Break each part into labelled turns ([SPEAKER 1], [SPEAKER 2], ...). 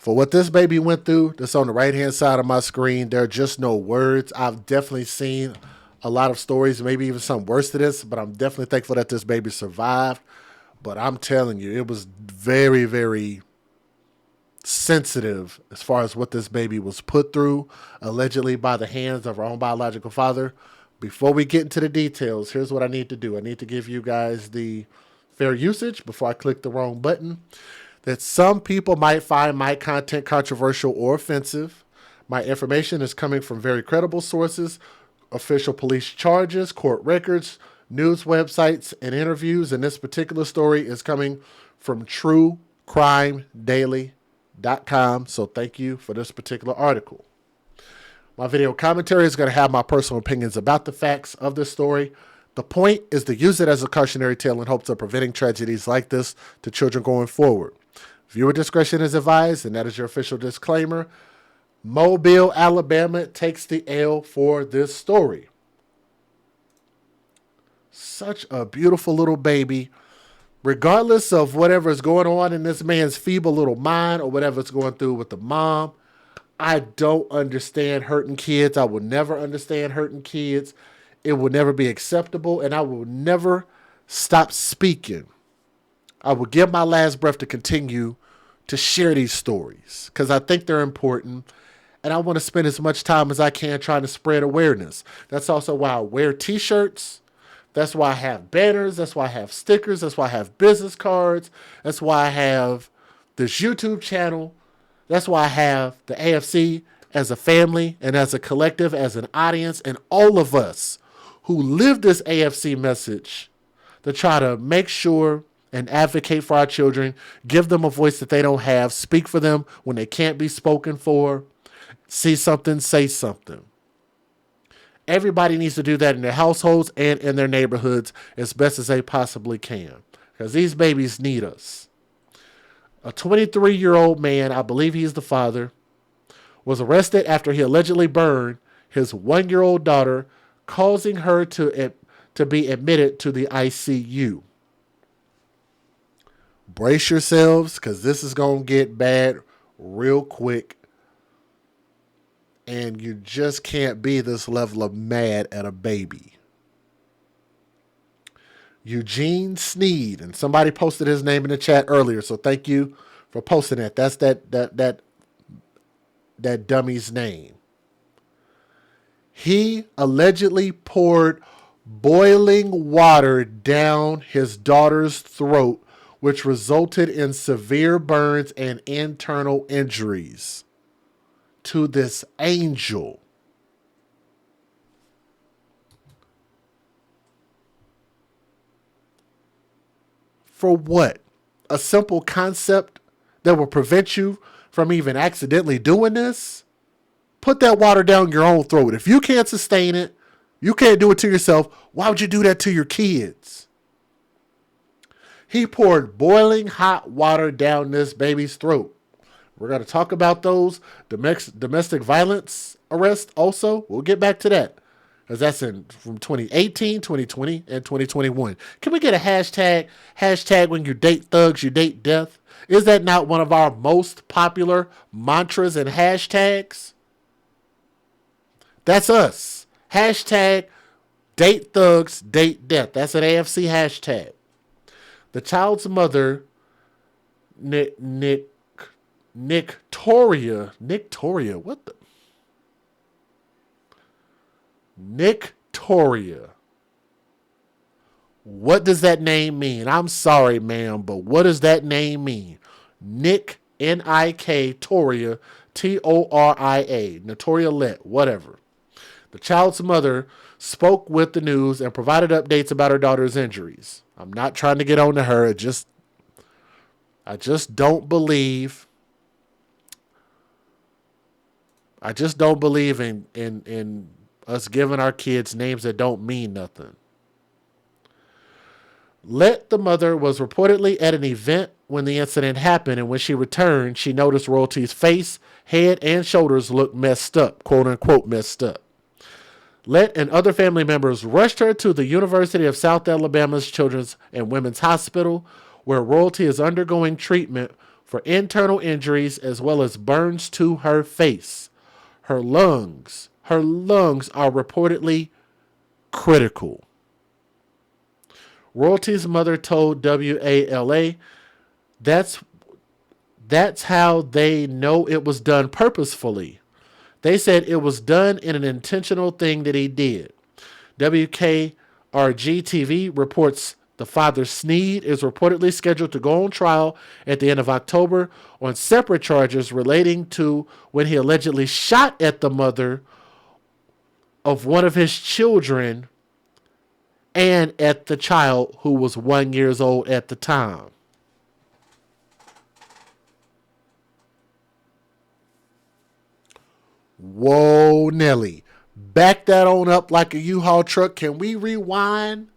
[SPEAKER 1] For what this baby went through, that's on the right-hand side of my screen, there are just no words. I've definitely seen a lot of stories, maybe even some worse than this, but I'm definitely thankful that this baby survived. But I'm telling you, it was very, very sensitive as far as what this baby was put through, allegedly by the hands of her own biological father. Before we get into the details, here's what I need to do. I need to give you guys the fair usage before I click the wrong button. That some people might find my content controversial or offensive. My information is coming from very credible sources, official police charges, court records, news websites, and interviews. And this particular story is coming from truecrimedaily.com. So thank you for this particular article. My video commentary is going to have my personal opinions about the facts of this story. The point is to use it as a cautionary tale in hopes of preventing tragedies like this to children going forward. Viewer discretion is advised, and that is your official disclaimer. Mobile, Alabama takes the L for this story. Such a beautiful little baby. Regardless of whatever is going on in this man's feeble little mind or whatever's going through with the mom, I don't understand hurting kids. I will never understand hurting kids. It will never be acceptable, and I will never stop speaking. I will give my last breath to continue to share these stories because I think they're important, and I want to spend as much time as I can trying to spread awareness. That's also why I wear t-shirts. That's why I have banners. That's why I have stickers. That's why I have business cards. That's why I have this YouTube channel. That's why I have the AFC as a family and as a collective, as an audience, and all of us who live this AFC message to try to make sure and advocate for our children, give them a voice that they don't have, speak for them when they can't be spoken for, see something, say something. Everybody needs to do that in their households and in their neighborhoods as best as they possibly can, because these babies need us. A 23-year-old man, I believe he's the father, was arrested after he allegedly burned his 1-year-old daughter, causing her to be admitted to the ICU. Brace yourselves, because this is going to get bad real quick. And you just can't be this level of mad at a baby. Eugene Sneed, and somebody posted his name in the chat earlier, so thank you for posting that. That's that dummy's name. He allegedly poured boiling water down his daughter's throat, which resulted in severe burns and internal injuries to this angel. For what? A simple concept that will prevent you from even accidentally doing this? Put that water down your own throat. If you can't sustain it, you can't do it to yourself, why would you do that to your kids? He poured boiling hot water down this baby's throat. We're going to talk about those domestic violence arrests also. We'll get back to that, because that's from 2018, 2020, and 2021. Can we get a hashtag? Hashtag when you date thugs, you date death. Is that not one of our most popular mantras and hashtags? That's us. Hashtag date thugs, date death. That's an AFC hashtag. The child's mother, Nictoria, what the? Nictoria. What does that name mean? I'm sorry, ma'am, but what does that name mean? Nick, N-I-K, Toria, T-O-R-I-A, Notoria Let, whatever. The child's mother spoke with the news and provided updates about her daughter's injuries. I'm not trying to get on to her. I just don't believe in us giving our kids names that don't mean nothing. The mother was reportedly at an event when the incident happened, and when she returned, she noticed Royalty's face, head, and shoulders looked messed up, quote unquote messed up. And other family members rushed her to the University of South Alabama's Children's and Women's Hospital, where Royalty is undergoing treatment for internal injuries as well as burns to her face. Her lungs are reportedly critical. Royalty's mother told WALA, that's how they know it was done purposefully. They said it was done in an intentional thing that he did. WKRG TV reports the father, Sneed, is reportedly scheduled to go on trial at the end of October on separate charges relating to when he allegedly shot at the mother of one of his children and at the child who was 1 year old at the time. Whoa, Nelly. Back that on up like a U-Haul truck. Can we rewind?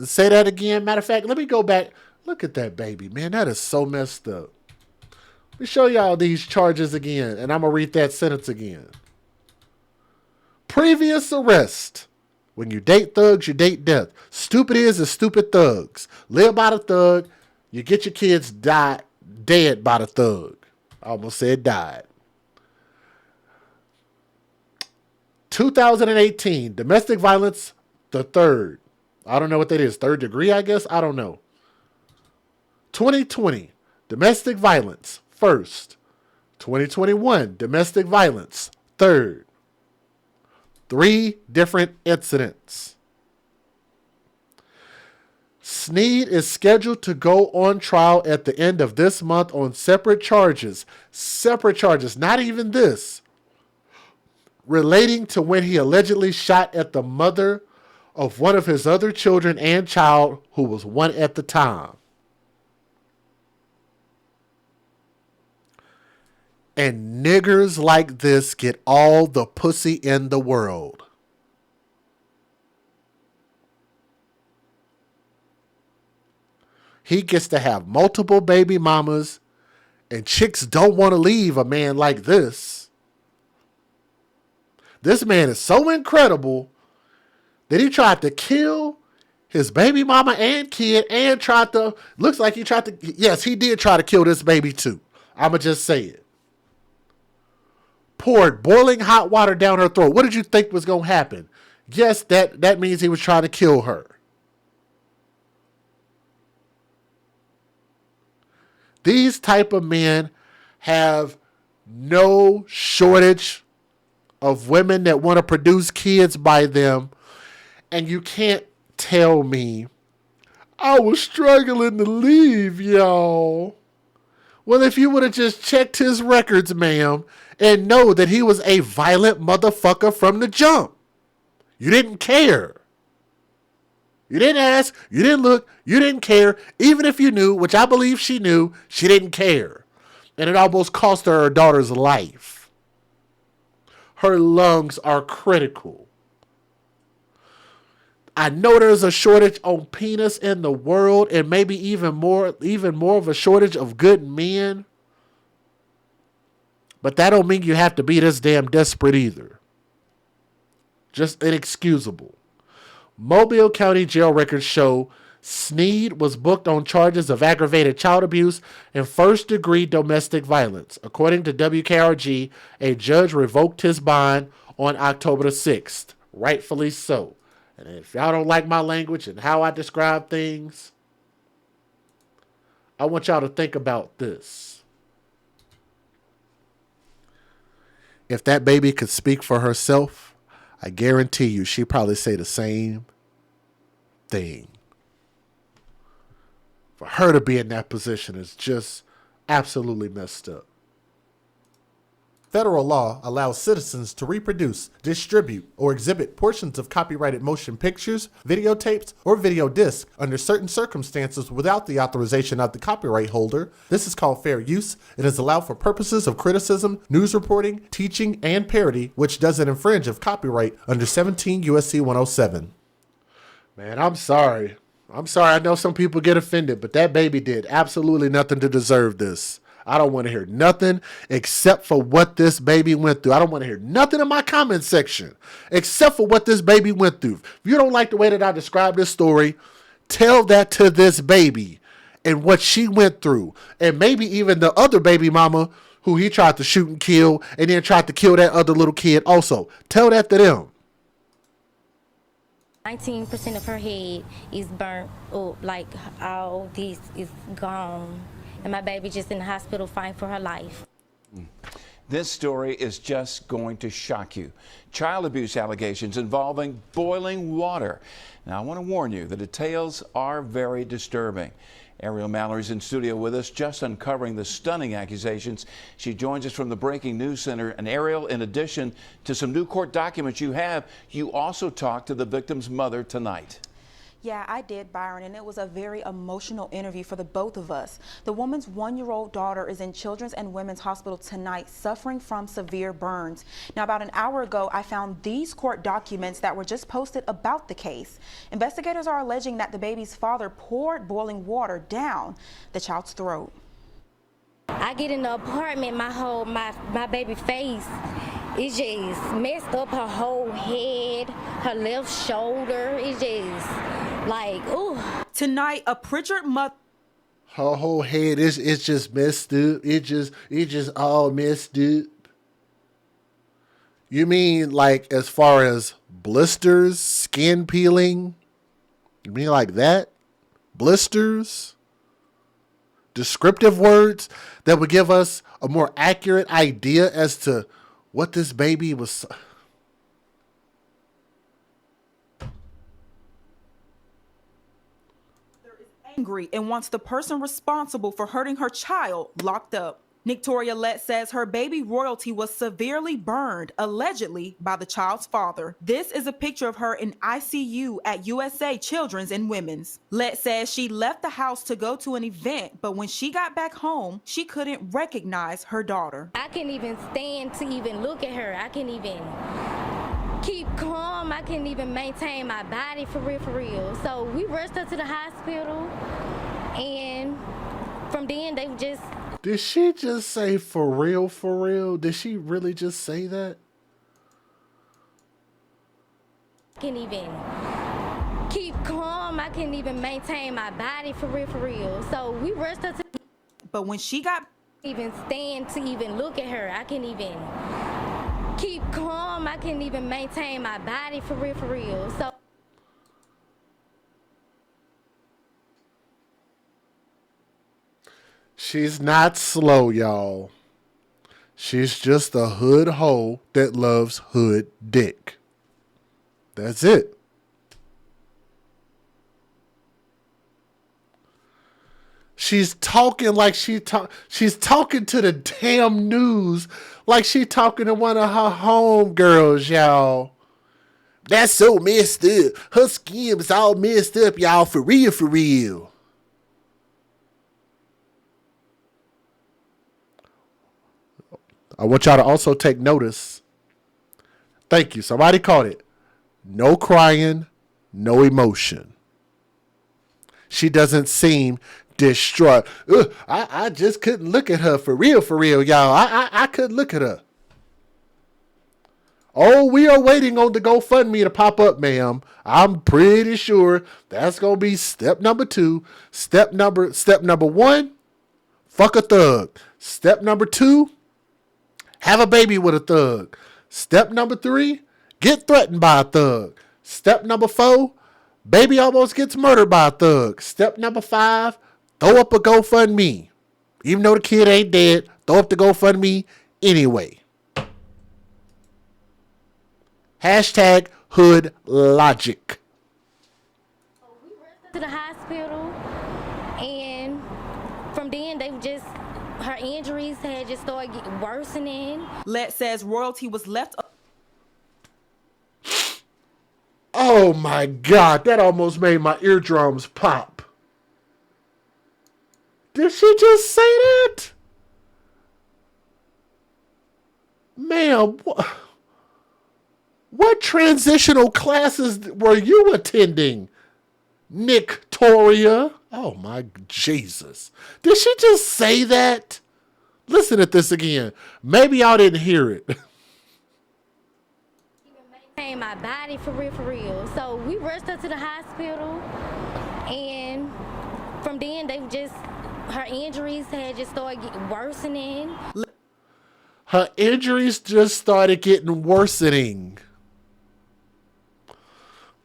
[SPEAKER 1] Say that again. Matter of fact, let me go back. Look at that baby, man. That is so messed up. Let me show y'all these charges again, and I'm going to read that sentence again. Previous arrest. When you date thugs, you date death. Stupid is stupid thugs. Live by the thug. You get your kids dead by the thug. I almost said died. 2018, domestic violence, the third. I don't know what that is. Third degree, I guess? I don't know. 2020, domestic violence, first. 2021, domestic violence, third. 3 different incidents. Sneed is scheduled to go on trial at the end of this month on separate charges. Separate charges, not even this. Relating to when he allegedly shot at the mother of one of his other children and child who was 1 at the time. And niggers like this get all the pussy in the world. He gets to have multiple baby mamas, and chicks don't want to leave a man like this. This man is so incredible that he tried to kill his baby mama and kid and looks like he tried to, yes, he did try to kill this baby too. I'ma just say it. Poured boiling hot water down her throat. What did you think was going to happen? Yes, that means he was trying to kill her. These type of men have no shortage of women that want to produce kids by them. And you can't tell me, I was struggling to leave, y'all. Well, if you would have just checked his records, ma'am, and know that he was a violent motherfucker from the jump. You didn't care. You didn't ask. You didn't look. You didn't care. Even if you knew, which I believe she knew, she didn't care. And it almost cost her daughter's life. Her lungs are critical. I know there's a shortage on penis in the world, and maybe even more of a shortage of good men. But that don't mean you have to be this damn desperate either. Just inexcusable. Mobile County jail records show Sneed was booked on charges of aggravated child abuse and first-degree domestic violence. According to WKRG, a judge revoked his bond on October the 6th. Rightfully so. And if y'all don't like my language and how I describe things, I want y'all to think about this. If that baby could speak for herself, I guarantee you she'd probably say the same thing. For her to be in that position is just absolutely messed up. Federal law allows citizens to reproduce, distribute, or exhibit portions of copyrighted motion pictures, videotapes, or video discs under certain circumstances without the authorization of the copyright holder. This is called fair use. It is allowed for purposes of criticism, news reporting, teaching, and parody, which doesn't infringe of copyright under 17 U.S.C. 107. Man, I'm sorry. I know some people get offended, but that baby did absolutely nothing to deserve this. I don't want to hear nothing except for what this baby went through. I don't want to hear nothing in my comment section except for what this baby went through. If you don't like the way that I describe this story, tell that to this baby and what she went through. And maybe even the other baby mama who he tried to shoot and kill and then tried to kill that other little kid also. Tell that to them.
[SPEAKER 2] 19% of her head is burnt up, like all this is gone. And my baby just in the hospital fighting for her life.
[SPEAKER 3] This story is just going to shock you. Child abuse allegations involving boiling water. Now, I want to warn you, the details are very disturbing. Ariel Mallory's in studio with us, just uncovering the stunning accusations. She joins us from the Breaking News Center. And Ariel, in addition to some new court documents you have, you also talked to the victim's mother tonight.
[SPEAKER 4] Yeah, I did, Byron, and it was a very emotional interview for the both of us. The woman's 1-year-old daughter is in Children's and Women's Hospital tonight, suffering from severe burns. Now, about an hour ago, I found these court documents that were just posted about the case. Investigators are alleging that the baby's father poured boiling water down the child's throat.
[SPEAKER 2] I get in the apartment, my baby face, it just messed up her whole head, her left shoulder. It just like, ooh.
[SPEAKER 4] Tonight, a Pritchard mother.
[SPEAKER 1] Her whole head is just messed up. It just all messed up. You mean like as far as blisters, skin peeling? You mean like that? Blisters? Descriptive words that would give us a more accurate idea as to what this baby was.
[SPEAKER 4] Angry and wants the person responsible for hurting her child locked up. Victoria Lett says her baby Royalty was severely burned, allegedly, by the child's father. This is a picture of her in ICU at USA Children's and Women's. Lett says she left the house to go to an event, but when she got back home, she couldn't recognize her daughter.
[SPEAKER 2] I can't even stand to even look at her. I can't even keep calm. I can't even maintain my body for real, for real. So we rushed her to the hospital, and from then they just...
[SPEAKER 1] Did she just say for real, for real? Did she really just say that?
[SPEAKER 2] I can't even keep calm. I can't even maintain my body for real, for real. So we rushed her to...
[SPEAKER 4] But when she got...
[SPEAKER 2] even stand to even look at her. I can't even keep calm. I can't even maintain my body for real, for real. So...
[SPEAKER 1] She's not slow, y'all. She's just a hood hoe that loves hood dick. That's it. She's talking like she's talking to the damn news like she talking to one of her homegirls, y'all. That's so messed up. Her skin was all messed up, y'all, for real, for real. I want y'all to also take notice. Thank you. Somebody caught it. No crying, no emotion. She doesn't seem distraught. I just couldn't look at her for real, y'all. I couldn't look at her. Oh, we are waiting on the GoFundMe to pop up, ma'am. I'm pretty sure that's gonna be step number 2. Step number 1, fuck a thug. Step number 2, have a baby with a thug. Step number 3, get threatened by a thug. Step number 4, baby almost gets murdered by a thug. Step number 5, throw up a GoFundMe. Even though the kid ain't dead, throw up the GoFundMe anyway. Hashtag hood logic.
[SPEAKER 2] We rushed her to the hospital, and from then they just... her injuries had just started worsening.
[SPEAKER 4] Lett says Royalty was left...
[SPEAKER 1] Oh my God, that almost made my eardrums pop. Did she just say that? Ma'am, what transitional classes were you attending, Victoria? Oh my Jesus. Did she just say that? Listen to this again. Maybe y'all didn't hear it.
[SPEAKER 2] Maintain my body for real, for real. So we rushed her to the hospital, and from then, her injuries had just started worsening.
[SPEAKER 1] Her injuries just started getting worsening.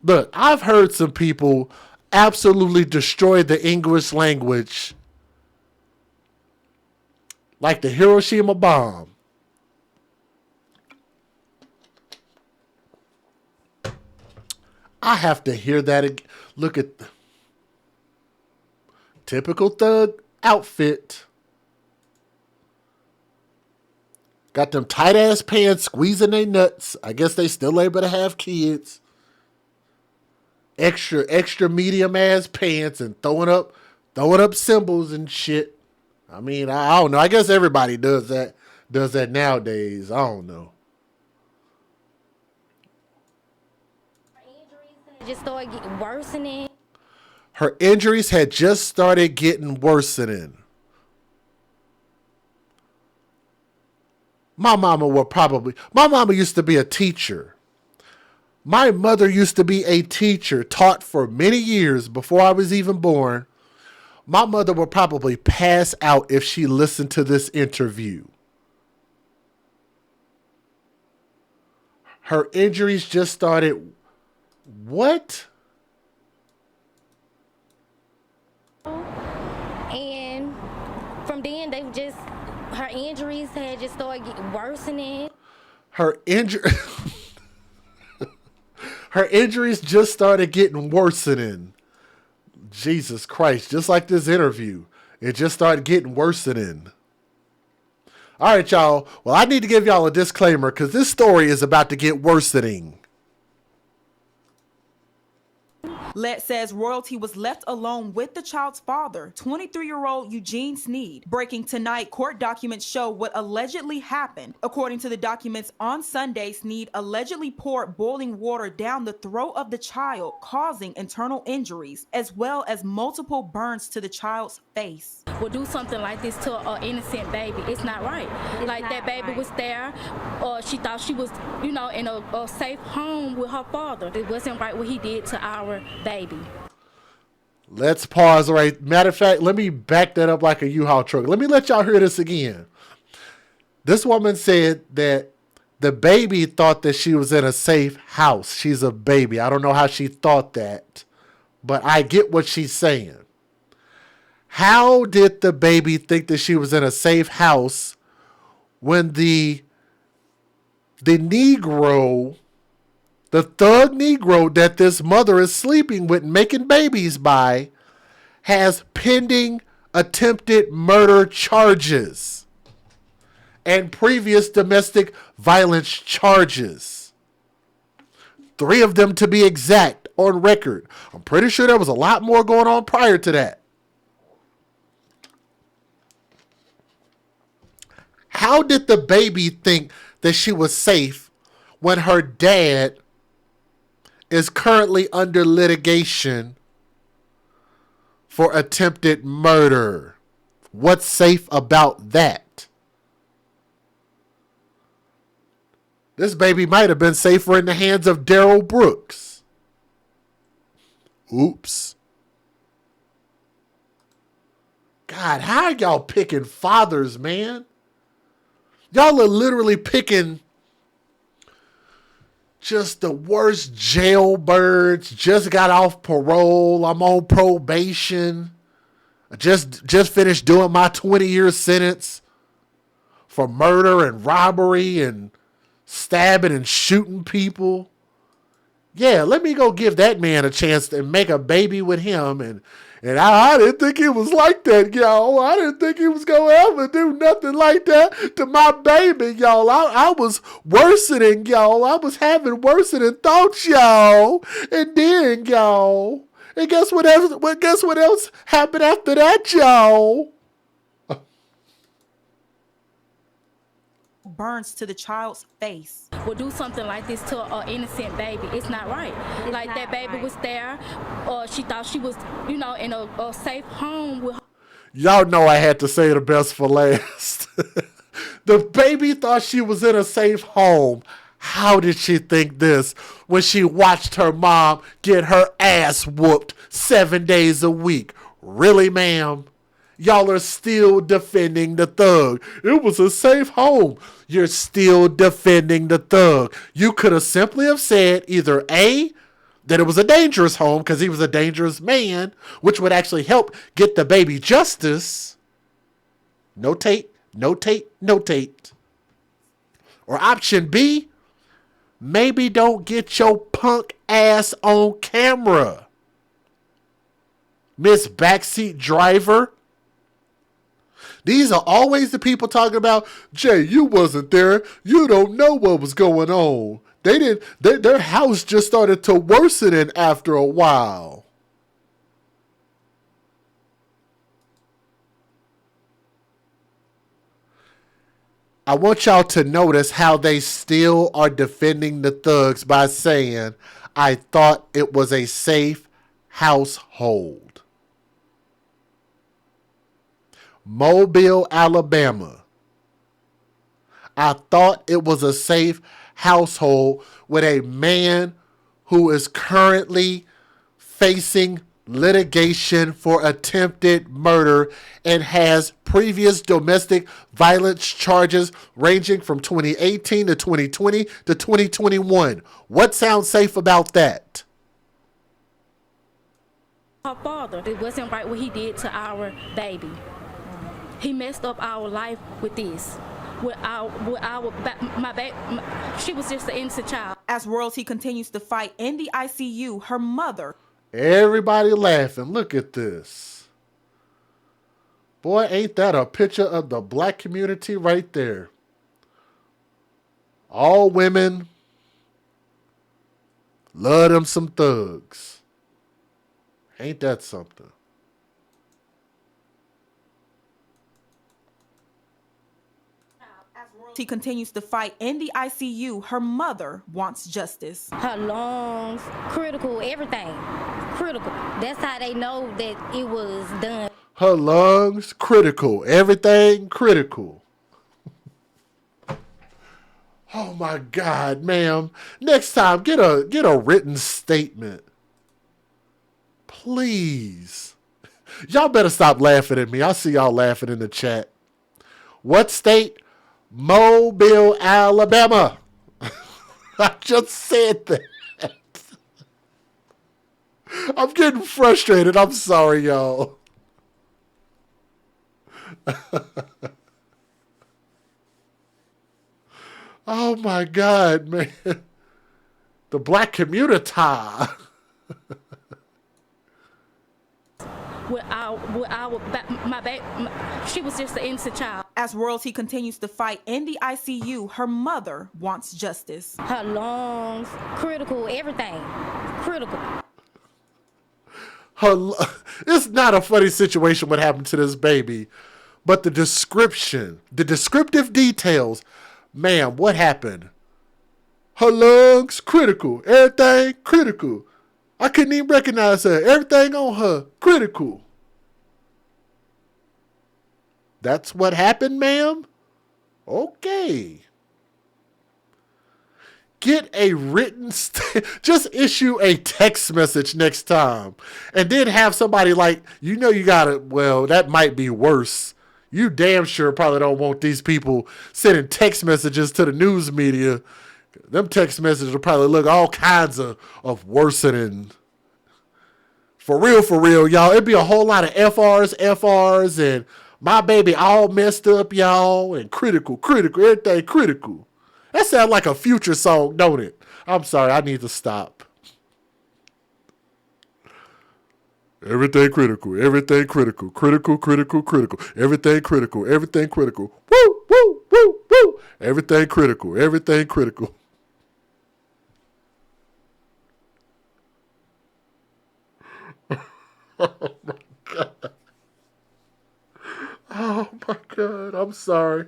[SPEAKER 1] Look, I've heard some people absolutely destroy the English language like the Hiroshima bomb. I have to hear that again. Look at the typical thug outfit. Got them tight ass pants squeezing their nuts. I guess they still able to have kids. Extra medium ass pants and throwing up symbols and shit. I mean, I don't know. I guess everybody does that nowadays. I don't know.
[SPEAKER 2] Just started worsening.
[SPEAKER 1] Her injuries had just started getting worsening. My mama used to be a teacher. My mother used to be a teacher, taught for many years before I was even born. My mother would probably pass out if she listened to this interview. Her injuries just started. What?
[SPEAKER 2] And from then, her injuries had just started worsening.
[SPEAKER 1] Her injuries just started getting worsening. Jesus Christ, just like this interview. It just started getting worsening. All right, y'all. Well, I need to give y'all a disclaimer because this story is about to get worsening.
[SPEAKER 4] Let says royalty was left alone with the child's father, 23-year-old Eugene Sneed. Breaking tonight, court documents show what allegedly happened. According to the documents, on Sunday, Sneed allegedly poured boiling water down the throat of the child, causing internal injuries, as well as multiple burns to the child's face.
[SPEAKER 5] Would do something like this to an innocent baby. It's not right. That baby was there. She thought she was, in a safe home with her father. It wasn't right what he did to our baby.
[SPEAKER 1] Let's pause right. Matter of fact, let me back that up like a U-Haul truck. Let me let y'all hear this again. This woman said that the baby thought that she was in a safe house. She's a baby. I don't know how she thought that, but I get what she's saying. How did the baby think that she was in a safe house when the Negro, the thug Negro that this mother is sleeping with, making babies by, has pending attempted murder charges and previous domestic violence charges? 3 of them to be exact on record. I'm pretty sure there was a lot more going on prior to that. How did the baby think that she was safe when her dad is currently under litigation for attempted murder? What's safe about that? This baby might have been safer in the hands of Daryl Brooks. Oops. God, how are y'all picking fathers, man? Y'all are literally picking just the worst jailbirds. Just got off parole. I'm on probation. I just finished doing my 20-year sentence for murder and robbery and stabbing and shooting people. Yeah, let me go give that man a chance to make a baby with him. And I didn't think he was like that, y'all. I didn't think he was going to ever do nothing like that to my baby, y'all. I was worsening, y'all. I was having worsening thoughts, y'all. And then, y'all. And guess what else happened after that, y'all?
[SPEAKER 4] Burns to the child's face.
[SPEAKER 5] Would do something like this to an innocent baby. It's not right. That baby was there. She thought she was, in a safe home with her.
[SPEAKER 1] Y'all know I had to say the best for last. The baby thought she was in a safe home. How did she think this when she watched her mom get her ass whooped 7 days a week? Really, ma'am? Y'all are still defending the thug. It was a safe home. You're still defending the thug. You could have simply have said either A, that it was a dangerous home because he was a dangerous man, which would actually help get the baby justice. Notate, notate, notate. Or option B, maybe don't get your punk ass on camera. Miss Backseat Driver. These are always the people talking about, Jay, you wasn't there. You don't know what was going on. Their house just started to worsen after a while. I want y'all to notice how they still are defending the thugs by saying, I thought it was a safe household. Mobile, Alabama. I thought it was a safe household with a man who is currently facing litigation for attempted murder and has previous domestic violence charges ranging from 2018 to 2020 to 2021. What sounds safe about that?
[SPEAKER 5] Her father, it wasn't right what he did to our baby. He messed up our life with this. She was just an innocent child.
[SPEAKER 4] As royalty continues to fight in the ICU, her mother.
[SPEAKER 1] Everybody laughing. Look at this. Boy, ain't that a picture of the black community right there? All women love them some thugs. Ain't that something?
[SPEAKER 4] She continues to fight in the ICU. Her mother wants justice.
[SPEAKER 2] Her lungs, critical, everything. Critical. That's how they know that it was done.
[SPEAKER 1] Her lungs, critical. Everything, critical. Oh my God, ma'am. Next time, get a written statement. Please. Y'all better stop laughing at me. I see y'all laughing in the chat. What state? Mobile, Alabama. I just said that. I'm getting frustrated. I'm sorry, y'all. Oh my God, man. The black community.
[SPEAKER 5] She was just an innocent child.
[SPEAKER 4] As royalty continues to fight in the ICU, her mother wants justice.
[SPEAKER 2] Her lungs, critical, everything. Critical.
[SPEAKER 1] It's not a funny situation what happened to this baby, but the description, the descriptive details, ma'am, what happened? Her lungs, critical. Everything, critical. I couldn't even recognize her. Everything on her, critical. That's what happened, ma'am? Okay. Get a written, just issue a text message next time. And then have somebody like, you gotta, well, that might be worse. You damn sure probably don't want these people sending text messages to the news media. Them text messages will probably look all kinds of worsening. For real, y'all. It'd be a whole lot of FRs, and my baby all messed up, y'all, and critical, everything critical. That sounds like a Future song, don't it? I'm sorry, I need to stop. Everything critical, critical, everything critical. Woo. Everything critical. Oh my God, I'm sorry.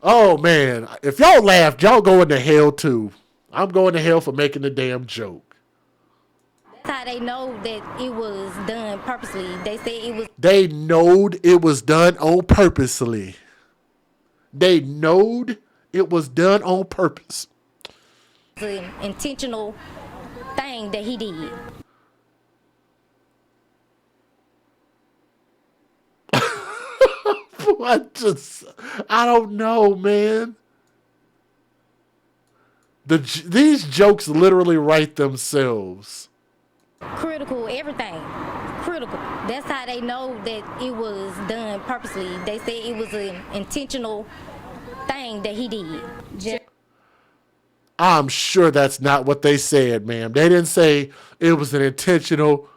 [SPEAKER 1] Oh man, if y'all laughed, y'all going to hell too. I'm going to hell for making the damn joke.
[SPEAKER 2] That's how they know that it was done purposely. They said it was.
[SPEAKER 1] They knowed it was done on purposely. They knowed it was done on purpose.
[SPEAKER 2] It's an intentional thing that he did.
[SPEAKER 1] I don't know, man. These jokes literally write themselves.
[SPEAKER 2] Critical, everything. Critical. That's how they know that it was done purposely. They said it was an intentional thing that he did.
[SPEAKER 1] I'm sure that's not what they said, ma'am. They didn't say it was an intentional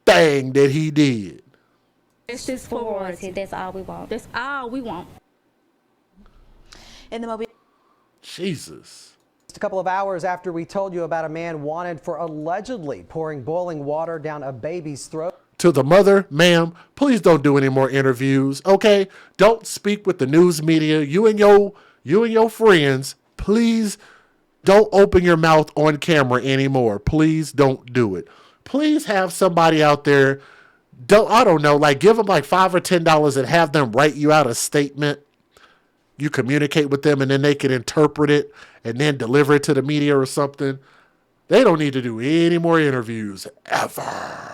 [SPEAKER 1] thing that he did.
[SPEAKER 5] It's just for royalty.
[SPEAKER 2] That's all we want.
[SPEAKER 5] That's all we want.
[SPEAKER 4] In the Mobile.
[SPEAKER 1] Jesus.
[SPEAKER 6] Just a couple of hours after we told you about a man wanted for allegedly pouring boiling water down a baby's throat.
[SPEAKER 1] To the mother, ma'am, please don't do any more interviews, okay? Don't speak with the news media. You and your friends, please don't open your mouth on camera anymore. Please don't do it. Please have somebody out there, I don't know, like give them like $5 or $10 and have them write you out a statement. You communicate with them and then they can interpret it and then deliver it to the media or something. They don't need to do any more interviews ever.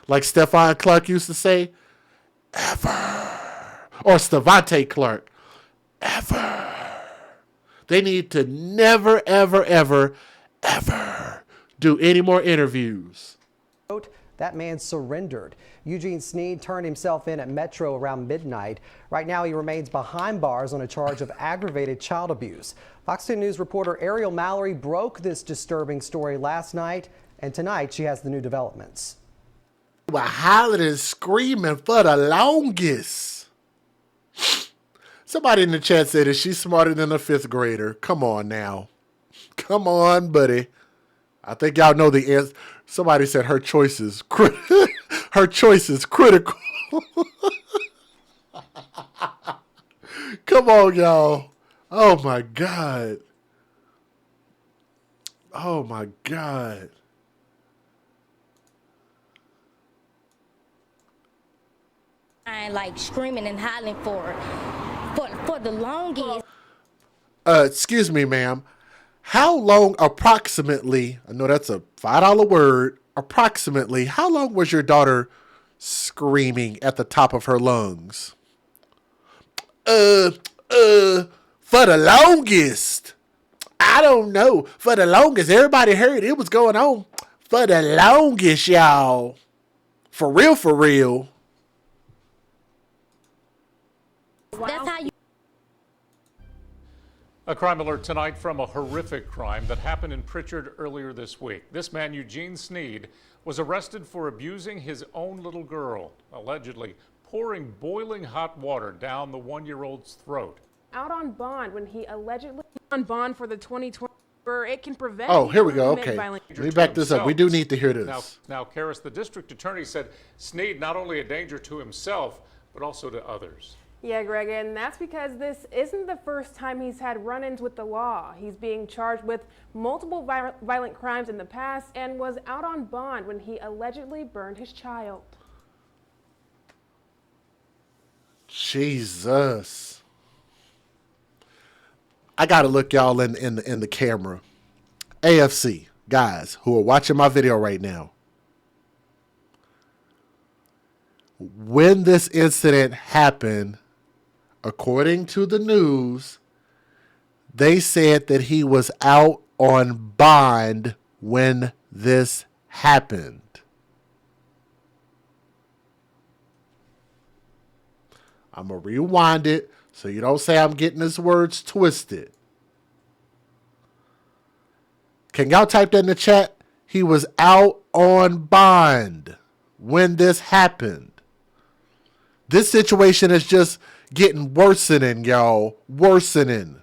[SPEAKER 1] Like Stephon Clark used to say, ever. Or Stevante Clark, ever. They need to never, ever, ever, ever do any more interviews.
[SPEAKER 6] That man surrendered. Eugene Sneed turned himself in at Metro around midnight. Right now, he remains behind bars on a charge of aggravated child abuse. Fox 10 News reporter Ariel Mallory broke this disturbing story last night, and tonight she has the new developments.
[SPEAKER 1] We're hollering and screaming for the longest. Somebody in the chat said that she's smarter than a fifth grader. Come on now. Come on, buddy. I think y'all know the answer. Somebody said her choice is her choice is critical. Come on, y'all. Oh my God. Oh my God.
[SPEAKER 2] Like screaming and hollering for the longest.
[SPEAKER 1] Excuse me, ma'am. How long approximately, I know that's a $5 word, approximately, how long was your daughter screaming at the top of her lungs? For the longest. I don't know. For the longest. Everybody heard it was going on. For the longest, y'all. For real, for real.
[SPEAKER 2] That's how you.
[SPEAKER 7] A crime alert tonight from a horrific crime that happened in Pritchard earlier this week. This man, Eugene Sneed, was arrested for abusing his own little girl, allegedly pouring boiling hot water down the one-year-old's throat.
[SPEAKER 8] Out on bond when he allegedly on bond for the 2020. It can prevent.
[SPEAKER 1] Oh, here we go. Okay. Let me back this up. We do need to hear this.
[SPEAKER 7] Now, Karis, the district attorney said Sneed not only a danger to himself, but also to others.
[SPEAKER 8] Yeah, Greg, and that's because this isn't the first time he's had run-ins with the law. He's being charged with multiple violent crimes in the past and was out on bond when he allegedly burned his child.
[SPEAKER 1] Jesus. I got to look y'all in the camera. AFC, guys who are watching my video right now. When this incident happened, according to the news, they said that he was out on bond when this happened. I'm going to rewind it so you don't say I'm getting his words twisted. Can y'all type that in the chat? He was out on bond when this happened. This situation is just getting worsening, y'all. Worsening.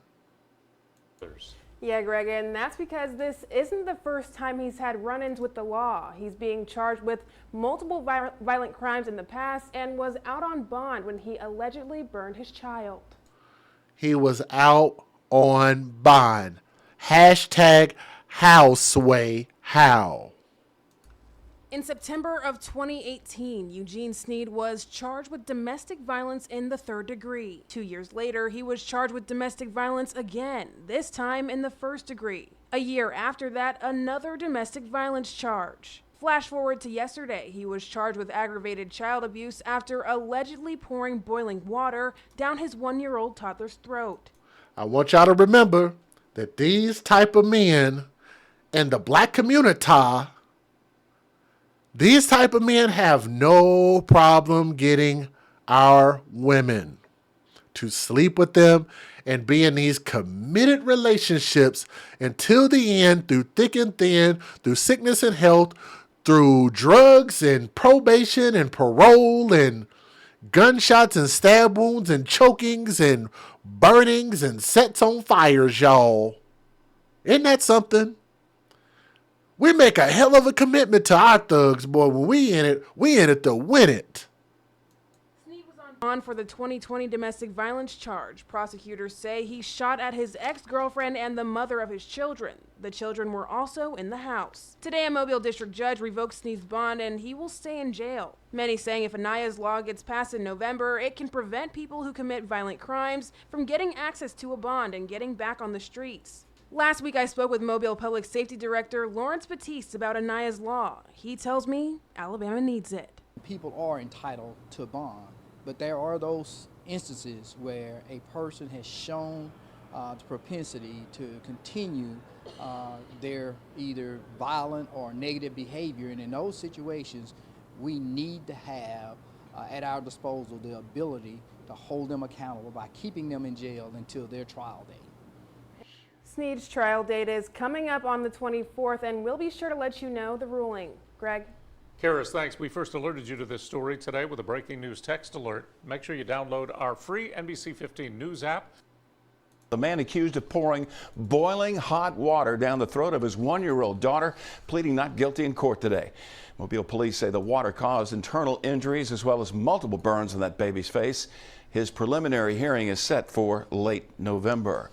[SPEAKER 8] Yeah, Greg, and that's because this isn't the first time he's had run-ins with the law. He's being charged with multiple violent crimes in the past and was out on bond when he allegedly burned his child.
[SPEAKER 1] He was out on bond. Hashtag how, Sway, how.
[SPEAKER 8] In September of 2018, Eugene Sneed was charged with domestic violence in the 3rd degree. 2 years later, he was charged with domestic violence again, this time in the 1st degree. A year after that, another domestic violence charge. Flash forward to yesterday, he was charged with aggravated child abuse after allegedly pouring boiling water down his 1-year-old toddler's throat.
[SPEAKER 1] I want y'all to remember that these type of men in the black community, these type of men have no problem getting our women to sleep with them and be in these committed relationships until the end, through thick and thin, through sickness and health, through drugs and probation and parole and gunshots and stab wounds and chokings and burnings and sets on fires, y'all. Isn't that something? We make a hell of a commitment to our thugs, boy. When we in it to win it.
[SPEAKER 8] On for the 2020 domestic violence charge. Prosecutors say he shot at his ex-girlfriend and the mother of his children. The children were also in the house. Today, a Mobile district judge revoked Sneed's bond and he will stay in jail. Many saying if Anaya's law gets passed in November, it can prevent people who commit violent crimes from getting access to a bond and getting back on the streets. Last week, I spoke with Mobile Public Safety Director Lawrence Batiste about Anaya's law. He tells me Alabama needs it.
[SPEAKER 9] People are entitled to a bond. But there are those instances where a person has shown the propensity to continue their either violent or negative behavior. And in those situations, we need to have at our disposal the ability to hold them accountable by keeping them in jail until their trial date.
[SPEAKER 8] Sneed's trial date is coming up on the 24th, and we'll be sure to let you know the ruling. Greg?
[SPEAKER 7] Karis, thanks. We first alerted you to this story today with a breaking news text alert. Make sure you download our free NBC 15 News app.
[SPEAKER 3] The man accused of pouring boiling hot water down the throat of his 1-year-old daughter, pleading not guilty in court today. Mobile police say the water caused internal injuries as well as multiple burns on that baby's face. His preliminary hearing is set for late November.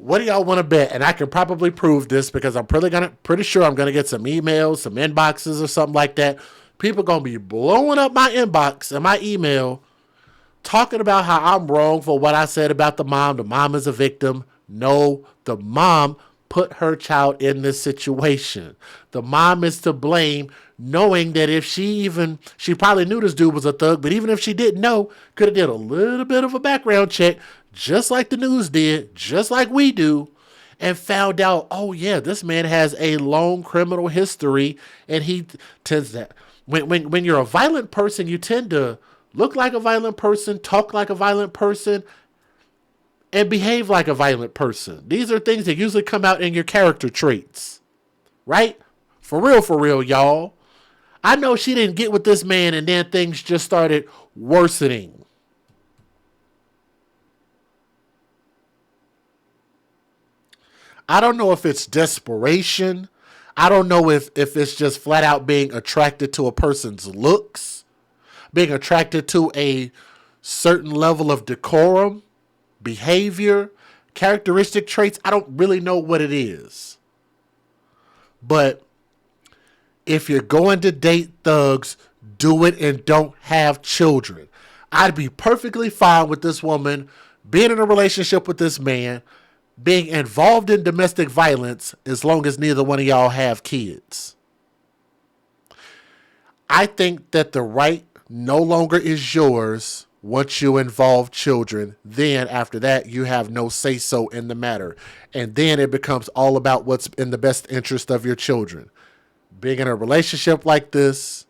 [SPEAKER 1] What do y'all want to bet? And I can probably prove this because I'm pretty sure I'm gonna get some emails, some inboxes or something like that. People gonna be blowing up my inbox and my email talking about how I'm wrong for what I said about the mom. The mom is a victim. No, the mom put her child in this situation. The mom is to blame, knowing that if she probably knew this dude was a thug, but even if she didn't know, could have did a little bit of a background check, just like the news did, just like we do, and found out, oh yeah, this man has a long criminal history, and he tends to, when you're a violent person, you tend to look like a violent person, talk like a violent person, and behave like a violent person. These are things that usually come out in your character traits, right? For real, y'all. I know she didn't get with this man and then things just started worsening. I don't know if it's desperation. I don't know if it's just flat out being attracted to a person's looks, being attracted to a certain level of decorum, behavior, characteristic traits. I don't really know what it is. But if you're going to date thugs, do it and don't have children. I'd be perfectly fine with this woman being in a relationship with this man, being involved in domestic violence, as long as neither one of y'all have kids. I think that the right no longer is yours once you involve children. Then after that, you have no say-so in the matter. And then it becomes all about what's in the best interest of your children. Being in a relationship like this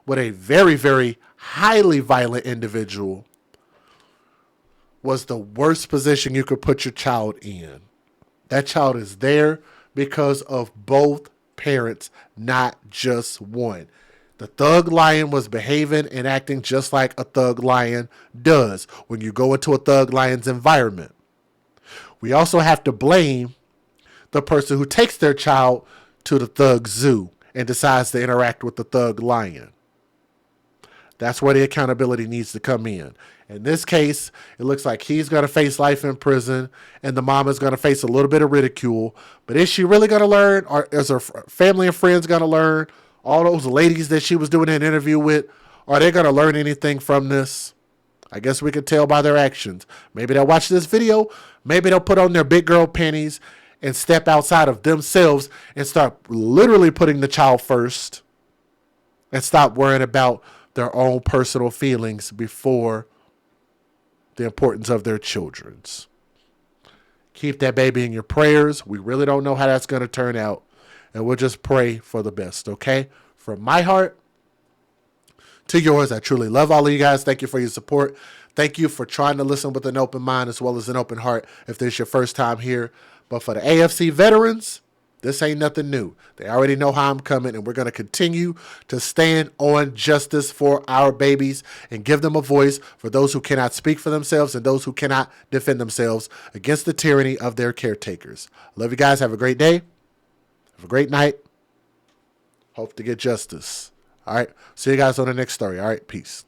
[SPEAKER 1] with a very, very highly violent individual was the worst position you could put your child in. That child is there because of both parents, not just one. The thug lion was behaving and acting just like a thug lion does when you go into a thug lion's environment. We also have to blame the person who takes their child to the thug zoo and decides to interact with the thug lion. That's where the accountability needs to come in. In this case, it looks like he's going to face life in prison and the mom is going to face a little bit of ridicule. But is she really going to learn, or is her family and friends going to learn? All those ladies that she was doing an interview with, are they going to learn anything from this? I guess we could tell by their actions. Maybe they'll watch this video. Maybe they'll put on their big girl panties and step outside of themselves and start literally putting the child first and stop worrying about their own personal feelings before the importance of their children's. Keep that baby in your prayers. We really don't know how that's going to turn out, and we'll just pray for the best, okay? From my heart to yours, I truly love all of you guys. Thank you for your support. Thank you for trying to listen with an open mind as well as an open heart if this is your first time here. But for the AFC veterans, this ain't nothing new. They already know how I'm coming, and we're going to continue to stand on justice for our babies and give them a voice for those who cannot speak for themselves and those who cannot defend themselves against the tyranny of their caretakers. Love you guys. Have a great day. Have a great night. Hope to get justice. All right. See you guys on the next story. All right. Peace.